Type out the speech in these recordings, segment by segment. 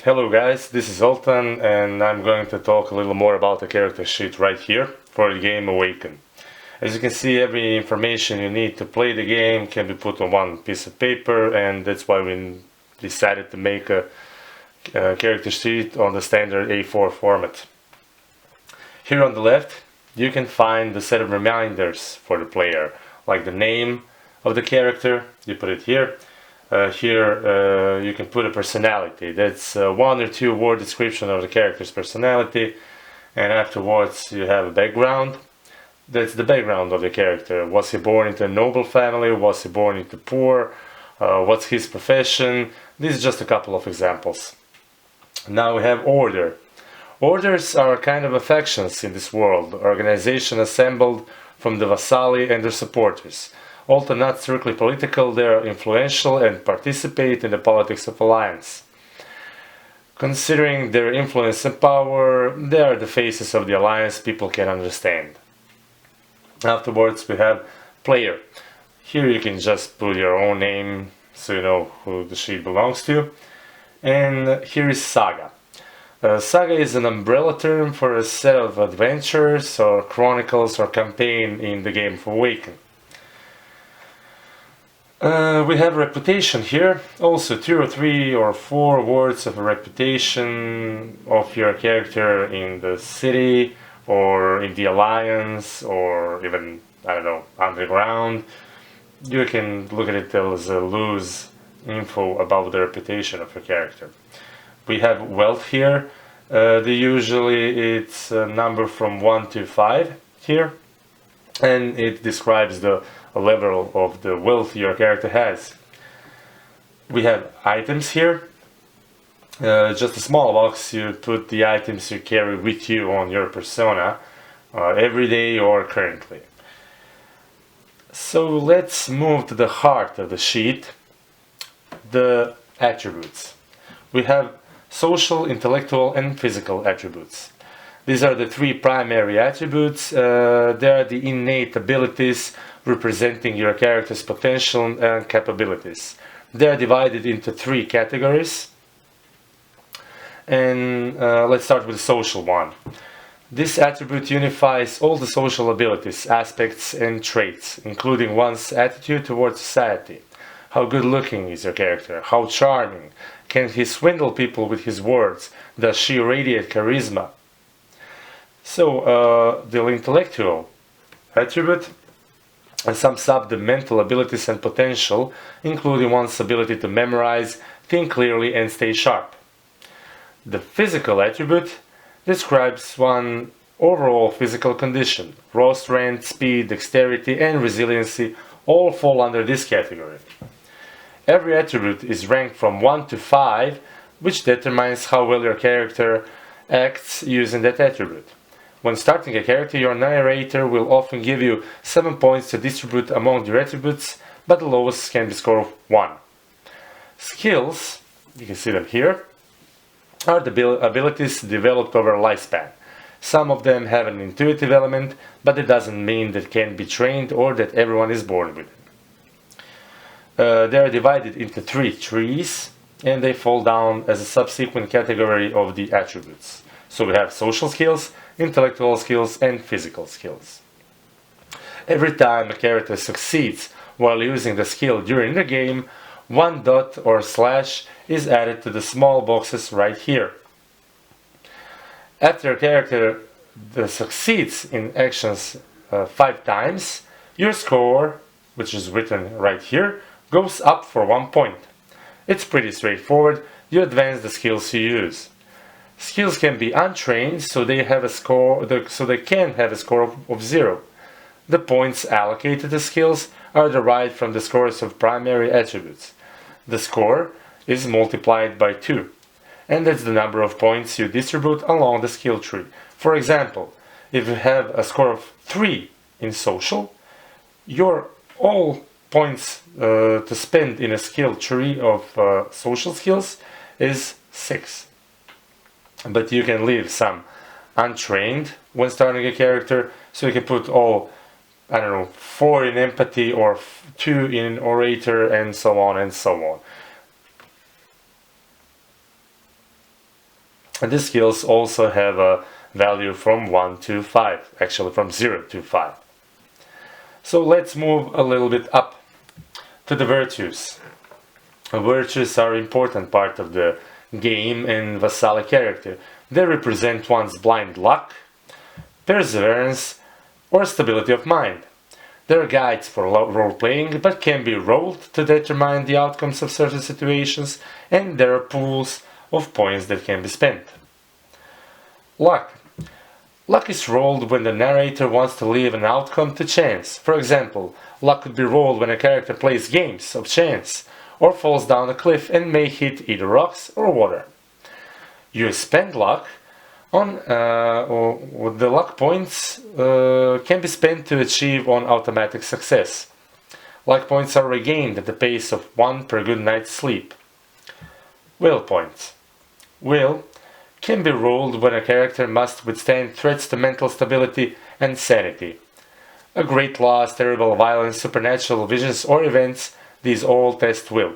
Hello guys, this is Zoltan and I'm going to talk a little more about the character sheet right here for the game Awaken. As you can see, every information you need to play the game can be put on one piece of paper, and that's why we decided to make a character sheet on the standard A4 format. Here on the left you can find the set of reminders for the player, like the name of the character, you put it here. Here you can put a personality. That's one or two word description of the character's personality, and afterwards you have a background. That's the background of the character. Was he born into a noble family? Was he born into poor? What's his profession? These are just a couple of examples. Now we have order. Orders are kind of factions in this world, organization assembled from the vassali and their supporters. Although not strictly political, they are influential and participate in the politics of alliance. Considering their influence and power, they are the faces of the alliance people can understand. Afterwards we have player. Here you can just put your own name so you know who the sheet belongs to. And here is saga. Saga is an umbrella term for a set of adventures or chronicles or campaign in the game of Awaken. We have reputation here, also 2 or 3 or 4 words of a reputation of your character in the city or in the alliance or even, I don't know, underground. You can look at it as a loose info about the reputation of your character. We have wealth here. Usually it's a number from 1 to 5 here, and it describes the level of the wealth your character has. We have items here. Just a small box, you put the items you carry with you on your persona every day or currently. So let's move to the heart of the sheet, the attributes. We have social, intellectual and physical attributes. These are the 3 primary attributes. They are the innate abilities representing your character's potential and capabilities. They are divided into 3 categories. And let's start with the social one. This attribute unifies all the social abilities, aspects and traits, including one's attitude towards society. How good looking is your character? How charming? Can he swindle people with his words? Does she radiate charisma? So the intellectual attribute sums up the mental abilities and potential, including one's ability to memorize, think clearly and stay sharp. The physical attribute describes one's overall physical condition. Raw strength, speed, dexterity and resiliency all fall under this category. Every attribute is ranked from 1 to 5, which determines how well your character acts using that attribute. When starting a character, your narrator will often give you 7 points to distribute among your attributes, but the lowest can be scored 1. Skills, you can see them here, are the abilities developed over a lifespan. Some of them have an intuitive element, but it doesn't mean that can be trained or that everyone is born with it. They are divided into 3 trees, and they fall down as a subsequent category of the attributes. So we have social skills, intellectual skills and physical skills. Every time a character succeeds while using the skill during the game, 1 dot or slash is added to the small boxes right here. After a character succeeds in actions 5 times, your score, which is written right here, goes up for 1 point. It's pretty straightforward. You advance the skills you use. Skills can be untrained, so they can have a score of 0. The points allocated to skills are derived from the scores of primary attributes. The score is multiplied by 2, and that's the number of points you distribute along the skill tree. For example, if you have a score of 3 in social, your all points to spend in a skill tree of social skills is 6. But you can leave some untrained when starting a character, so you can put all, I don't know, 4 in empathy or 2 in orator and so on and so on. And these skills also have a value from 1 to 5, actually from 0 to 5. So let's move a little bit up to the virtues. Virtues are an important part of the game and Vasali character. They represent one's blind luck, perseverance, or stability of mind. They're guides for role-playing, but can be rolled to determine the outcomes of certain situations, and there are pools of points that can be spent. Luck. Luck is rolled when the narrator wants to leave an outcome to chance. For example, luck could be rolled when a character plays games of chance, or falls down a cliff and may hit either rocks or water. You spend luck on or the luck points can be spent to achieve on automatic success. Luck points are regained at the pace of 1 per good night's sleep. Will points. Will can be rolled when a character must withstand threats to mental stability and sanity. A great loss, terrible violence, supernatural visions or events, these all test will.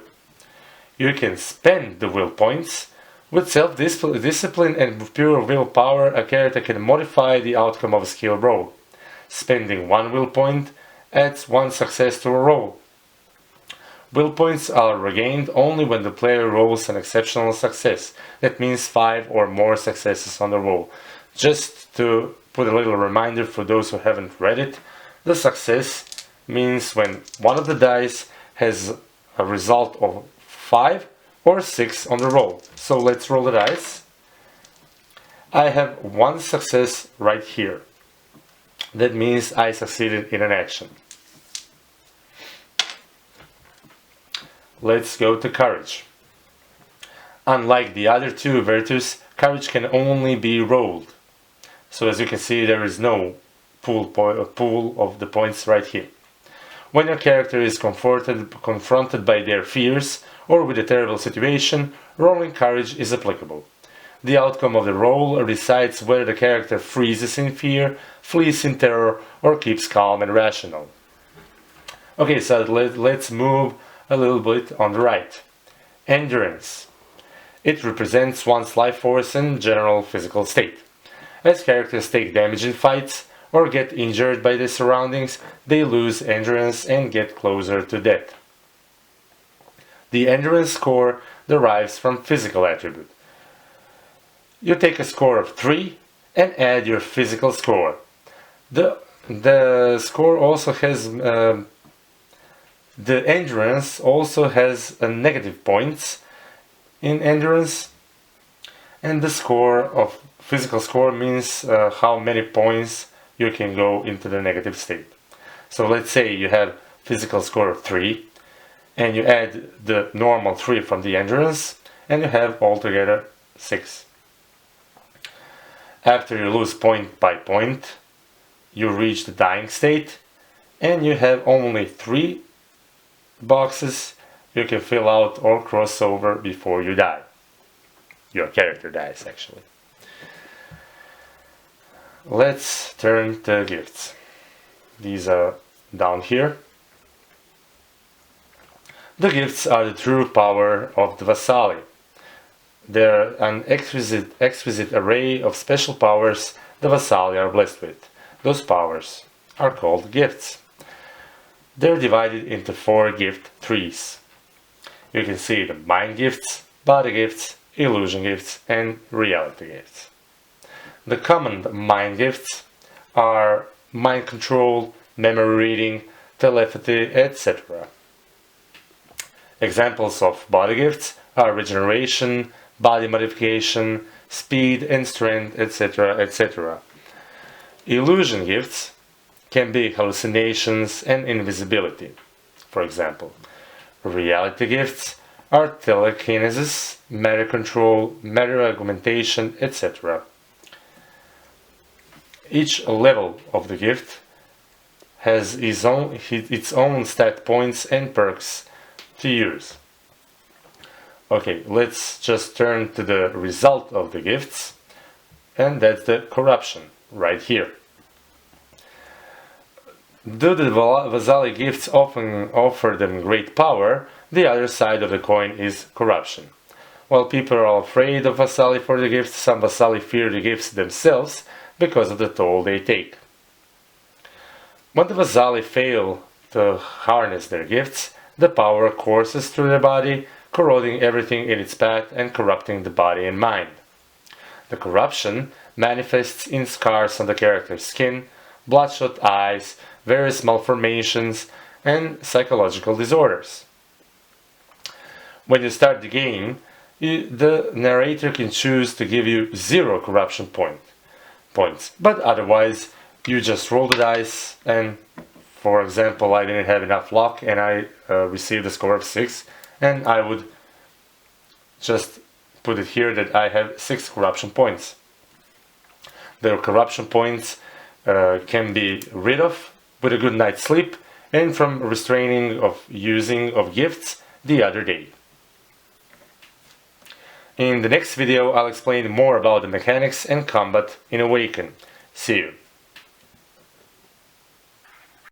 You can spend the will points. With self-discipline and pure willpower, a character can modify the outcome of a skill roll. Spending 1 will point adds 1 success to a roll. Will points are regained only when the player rolls an exceptional success. That means 5 or more successes on the roll. Just to put a little reminder for those who haven't read it, the success means when one of the dice has a result of 5 or 6 on the roll. So let's roll the dice. I have 1 success right here. That means I succeeded in an action. Let's go to courage. Unlike the other 2 virtues, courage can only be rolled. So as you can see, there is no pool of the points right here. When your character is confronted by their fears or with a terrible situation, rolling courage is applicable. The outcome of the roll decides whether the character freezes in fear, flees in terror, or keeps calm and rational. Okay, so let's move a little bit on the right. Endurance. It represents one's life force and general physical state. As characters take damage in fights or get injured by their surroundings, they lose endurance and get closer to death. The endurance score derives from physical attribute. You take a score of 3 and add your physical score. The score also has the endurance also has a negative points in endurance, and the score of physical score means how many points you can go into the negative state. So let's say you have physical score of 3 and you add the normal 3 from the endurance and you have altogether 6. After you lose point by point, you reach the dying state and you have only 3 boxes you can fill out or cross over before you die. Your character dies, actually. Let's turn to gifts. These are down here. The gifts are the true power of the Vasali. They're an exquisite array of special powers the Vasali are blessed with. Those powers are called gifts. They're divided into 4 gift trees. You can see the mind gifts, body gifts, illusion gifts, and reality gifts. The common mind gifts are mind control, memory reading, telepathy, etc. Examples of body gifts are regeneration, body modification, speed and strength, etc., etc. Illusion gifts can be hallucinations and invisibility, for example. Reality gifts are telekinesis, matter control, matter augmentation, etc. Each level of the gift has its own stat points and perks to use. Okay, let's just turn to the result of the gifts, and that's the corruption, right here. Though the Vasali gifts often offer them great power, the other side of the coin is corruption. While people are afraid of Vasali for the gifts, some Vasali fear the gifts themselves because of the toll they take. When the Vasali fail to harness their gifts, the power courses through their body, corroding everything in its path and corrupting the body and mind. The corruption manifests in scars on the character's skin, bloodshot eyes, various malformations, and psychological disorders. When you start the game, the narrator can choose to give you 0 corruption points, but otherwise you just roll the dice, and for example I didn't have enough luck and I received a score of 6, and I would just put it here that I have 6 corruption points. The corruption points can be rid of with a good night's sleep and from restraining of using of gifts the other day. In the next video I'll explain more about the mechanics and combat in Awaken. See you!